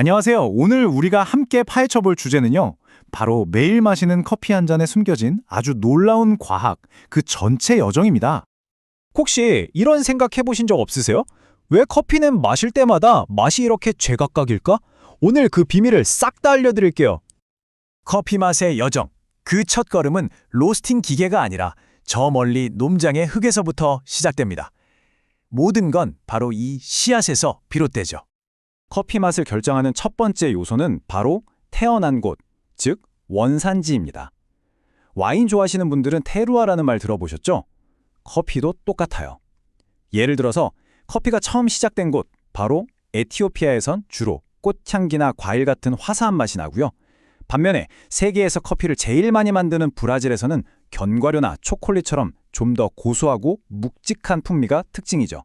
안녕하세요. 오늘 우리가 함께 파헤쳐 볼 주제는요. 바로 매일 마시는 커피 한 잔에 숨겨진 아주 놀라운 과학, 그 전체 여정입니다. 혹시 이런 생각 해보신 적 없으세요? 왜 커피는 마실 때마다 맛이 이렇게 제각각일까? 오늘 그 비밀을 싹 다 알려드릴게요. 커피 맛의 여정. 그 첫 걸음은 로스팅 기계가 아니라 저 멀리 농장의 흙에서부터 시작됩니다. 모든 건 바로 이 씨앗에서 비롯되죠. 커피 맛을 결정하는 첫 번째 요소는 바로 태어난 곳, 즉 원산지입니다. 와인 좋아하시는 분들은 테루아라는 말 들어보셨죠? 커피도 똑같아요. 예를 들어서 커피가 처음 시작된 곳, 바로 에티오피아에선 주로 꽃향기나 과일 같은 화사한 맛이 나고요. 반면에 세계에서 커피를 제일 많이 만드는 브라질에서는 견과류나 초콜릿처럼 좀 더 고소하고 묵직한 풍미가 특징이죠.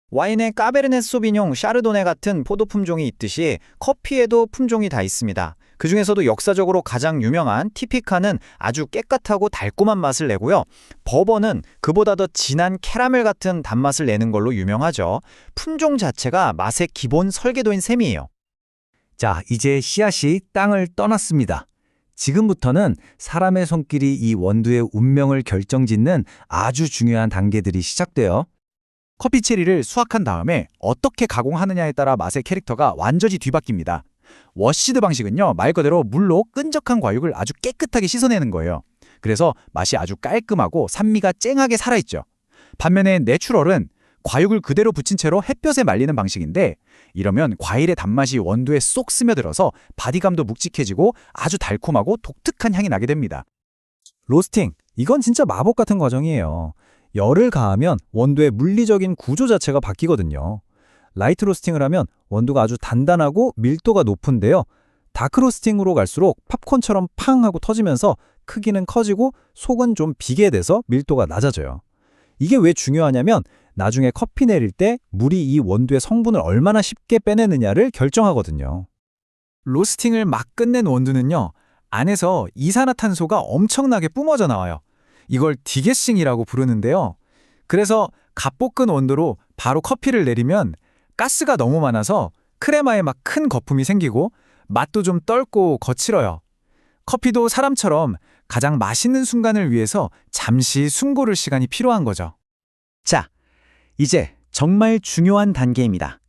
와인에 까베르네 소비뇽, 샤르도네 같은 포도 품종이 있듯이 커피에도 품종이 다 있습니다. 그 중에서도 역사적으로 가장 유명한 티피카는 아주 깨끗하고 달콤한 맛을 내고요. 버번은 그보다 더 진한 캐러멜 같은 단맛을 내는 걸로 유명하죠. 품종 자체가 맛의 기본 설계도인 셈이에요. 자, 이제 씨앗이 땅을 떠났습니다. 지금부터는 사람의 손길이 이 원두의 운명을 결정짓는 아주 중요한 단계들이 시작돼요. 커피 체리를 수확한 다음에 어떻게 가공하느냐에 따라 맛의 캐릭터가 완전히 뒤바뀝니다. 워시드 방식은요, 말 그대로 물로 끈적한 과육을 아주 깨끗하게 씻어내는 거예요. 그래서 맛이 아주 깔끔하고 산미가 쨍하게 살아있죠. 반면에 내추럴은 과육을 그대로 붙인 채로 햇볕에 말리는 방식인데, 이러면 과일의 단맛이 원두에 쏙 스며들어서 바디감도 묵직해지고 아주 달콤하고 독특한 향이 나게 됩니다. 로스팅, 이건 진짜 마법 같은 과정이에요. 열을 가하면 원두의 물리적인 구조 자체가 바뀌거든요. 라이트 로스팅을 하면 원두가 아주 단단하고 밀도가 높은데요. 다크 로스팅으로 갈수록 팝콘처럼 팡 하고 터지면서 크기는 커지고 속은 좀 비게 돼서 밀도가 낮아져요. 이게 왜 중요하냐면 나중에 커피 내릴 때 물이 이 원두의 성분을 얼마나 쉽게 빼내느냐를 결정하거든요. 로스팅을 막 끝낸 원두는요, 안에서 이산화탄소가 엄청나게 뿜어져 나와요. 이걸 디게싱이라고 부르는데요. 그래서 갓볶은 온도로 바로 커피를 내리면 가스가 너무 많아서 크레마에 막 큰 거품이 생기고 맛도 좀 떫고 거칠어요. 커피도 사람처럼 가장 맛있는 순간을 위해서 잠시 숨 고를 시간이 필요한 거죠. 자, 이제 정말 중요한 단계입니다.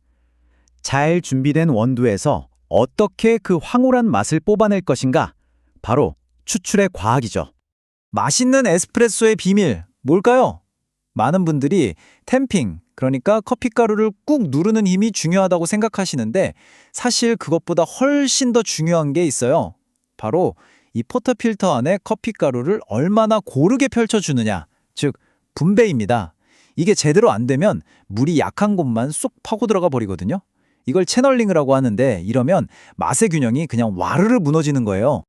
잘 준비된 원두에서 어떻게 그 황홀한 맛을 뽑아낼 것인가? 바로 추출의 과학이죠. 맛있는 에스프레소의 비밀, 뭘까요? 많은 분들이 템핑, 그러니까 커피가루를 꾹 누르는 힘이 중요하다고 생각하시는데 사실 그것보다 훨씬 더 중요한 게 있어요. 바로 이 포터필터 안에 커피가루를 얼마나 고르게 펼쳐주느냐, 즉 분배입니다. 이게 제대로 안 되면 물이 약한 곳만 쏙 파고 들어가 버리거든요. 이걸 채널링이라고 하는데 이러면 맛의 균형이 그냥 와르르 무너지는 거예요.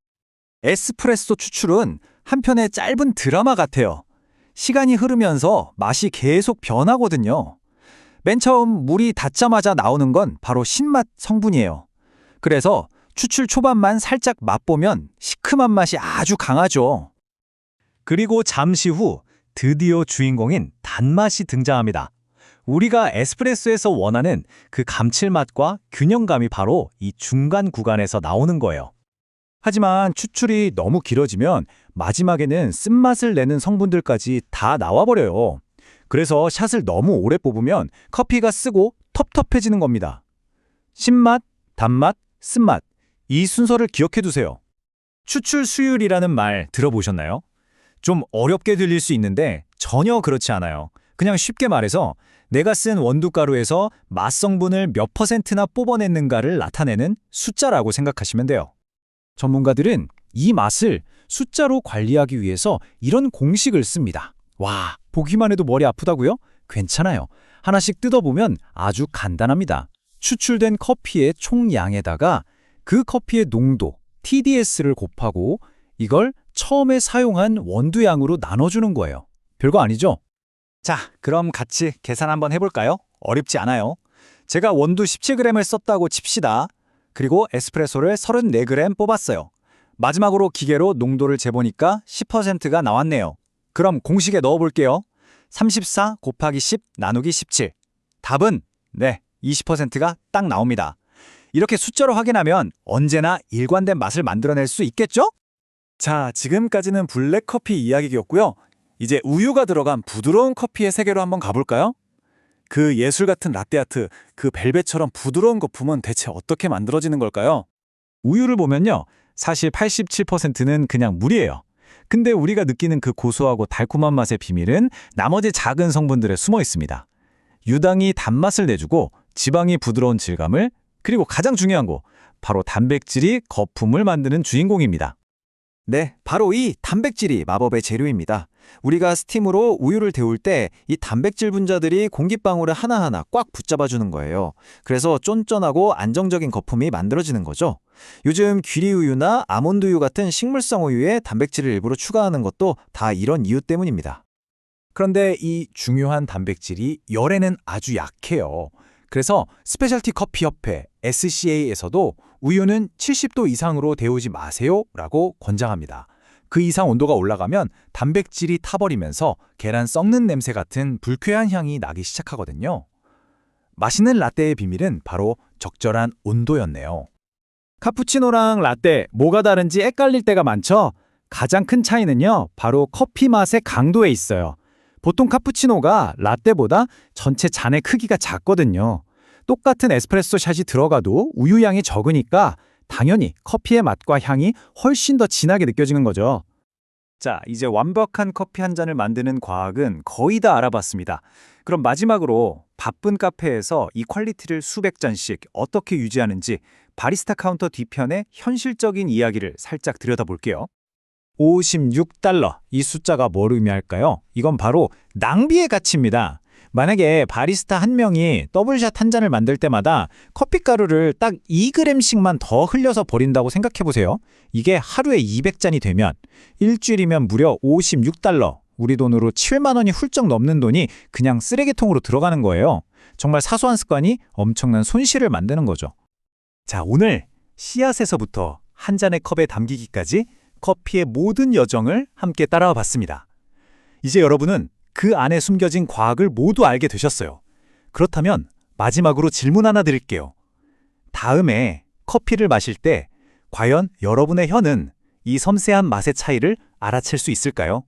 에스프레소 추출은 한편의 짧은 드라마 같아요. 시간이 흐르면서 맛이 계속 변하거든요. 맨 처음 물이 닿자마자 나오는 건 바로 신맛 성분이에요. 그래서 추출 초반만 살짝 맛보면 시큼한 맛이 아주 강하죠. 그리고 잠시 후 드디어 주인공인 단맛이 등장합니다. 우리가 에스프레소에서 원하는 그 감칠맛과 균형감이 바로 이 중간 구간에서 나오는 거예요. 하지만 추출이 너무 길어지면 마지막에는 쓴맛을 내는 성분들까지 다 나와버려요. 그래서 샷을 너무 오래 뽑으면 커피가 쓰고 텁텁해지는 겁니다. 신맛, 단맛, 쓴맛. 이 순서를 기억해두세요. 추출 수율이라는 말 들어보셨나요? 좀 어렵게 들릴 수 있는데 전혀 그렇지 않아요. 그냥 쉽게 말해서 내가 쓴 원두가루에서 맛 성분을 몇 %나 뽑아냈는가를 나타내는 숫자라고 생각하시면 돼요. 전문가들은 이 맛을 숫자로 관리하기 위해서 이런 공식을 씁니다. 와, 보기만 해도 머리 아프다고요? 괜찮아요. 하나씩 뜯어보면 아주 간단합니다. 추출된 커피의 총량에다가 그 커피의 농도, TDS를 곱하고 이걸 처음에 사용한 원두양으로 나눠주는 거예요. 별거 아니죠? 자, 그럼 같이 계산 한번 해볼까요? 어렵지 않아요. 제가 원두 17g을 썼다고 칩시다. 그리고 에스프레소를 34g 뽑았어요. 마지막으로 기계로 농도를 재보니까 10%가 나왔네요. 그럼 공식에 넣어볼게요. 34 곱하기 10 나누기 17. 답은 20%가 딱 나옵니다. 이렇게 숫자로 확인하면 언제나 일관된 맛을 만들어낼 수 있겠죠? 자, 지금까지는 블랙 커피 이야기였고요. 이제 우유가 들어간 부드러운 커피의 세계로 한번 가볼까요? 그 예술 같은 라떼아트, 그 벨벳처럼 부드러운 거품은 대체 어떻게 만들어지는 걸까요? 우유를 보면요. 사실 87%는 그냥 물이에요. 근데 우리가 느끼는 그 고소하고 달콤한 맛의 비밀은 나머지 작은 성분들에 숨어 있습니다. 유당이 단맛을 내주고 지방이 부드러운 질감을, 그리고 가장 중요한 거, 바로 단백질이 거품을 만드는 주인공입니다. 네, 바로 이 단백질이 마법의 재료입니다. 우리가 스팀으로 우유를 데울 때 이 단백질 분자들이 공기방울을 하나하나 꽉 붙잡아주는 거예요. 그래서 쫀쫀하고 안정적인 거품이 만들어지는 거죠. 요즘 귀리우유나 아몬드우유 같은 식물성 우유에 단백질을 일부러 추가하는 것도 다 이런 이유 때문입니다. 그런데 이 중요한 단백질이 열에는 아주 약해요. 그래서 스페셜티 커피 협회 SCA에서도 우유는 70도 이상으로 데우지 마세요 라고 권장합니다. 그 이상 온도가 올라가면 단백질이 타버리면서 계란 썩는 냄새 같은 불쾌한 향이 나기 시작하거든요. 맛있는 라떼의 비밀은 바로 적절한 온도였네요. 카푸치노랑 라떼 뭐가 다른지 헷갈릴 때가 많죠? 가장 큰 차이는요, 바로 커피 맛의 강도에 있어요. 보통 카푸치노가 라떼보다 전체 잔의 크기가 작거든요. 똑같은 에스프레소 샷이 들어가도 우유량이 적으니까 당연히 커피의 맛과 향이 훨씬 더 진하게 느껴지는 거죠. 자, 이제 완벽한 커피 한 잔을 만드는 과학은 거의 다 알아봤습니다. 그럼 마지막으로 바쁜 카페에서 이 퀄리티를 수백 잔씩 어떻게 유지하는지 바리스타 카운터 뒤편의 현실적인 이야기를 살짝 들여다볼게요. $56. 이 숫자가 뭘 의미할까요? 이건 바로 낭비의 가치입니다. 만약에 바리스타 한 명이 더블샷 한 잔을 만들 때마다 커피 가루를 딱 2g씩만 더 흘려서 버린다고 생각해보세요. 이게 하루에 200잔이 되면 일주일이면 무려 $56. 우리 돈으로 7만 원이 훌쩍 넘는 돈이 그냥 쓰레기통으로 들어가는 거예요. 정말 사소한 습관이 엄청난 손실을 만드는 거죠. 자, 오늘 씨앗에서부터 한 잔의 컵에 담기기까지 커피의 모든 여정을 함께 따라와 봤습니다. 이제 여러분은 그 안에 숨겨진 과학을 모두 알게 되셨어요. 그렇다면 마지막으로 질문 하나 드릴게요. 다음에 커피를 마실 때 과연 여러분의 혀는 이 섬세한 맛의 차이를 알아챌 수 있을까요?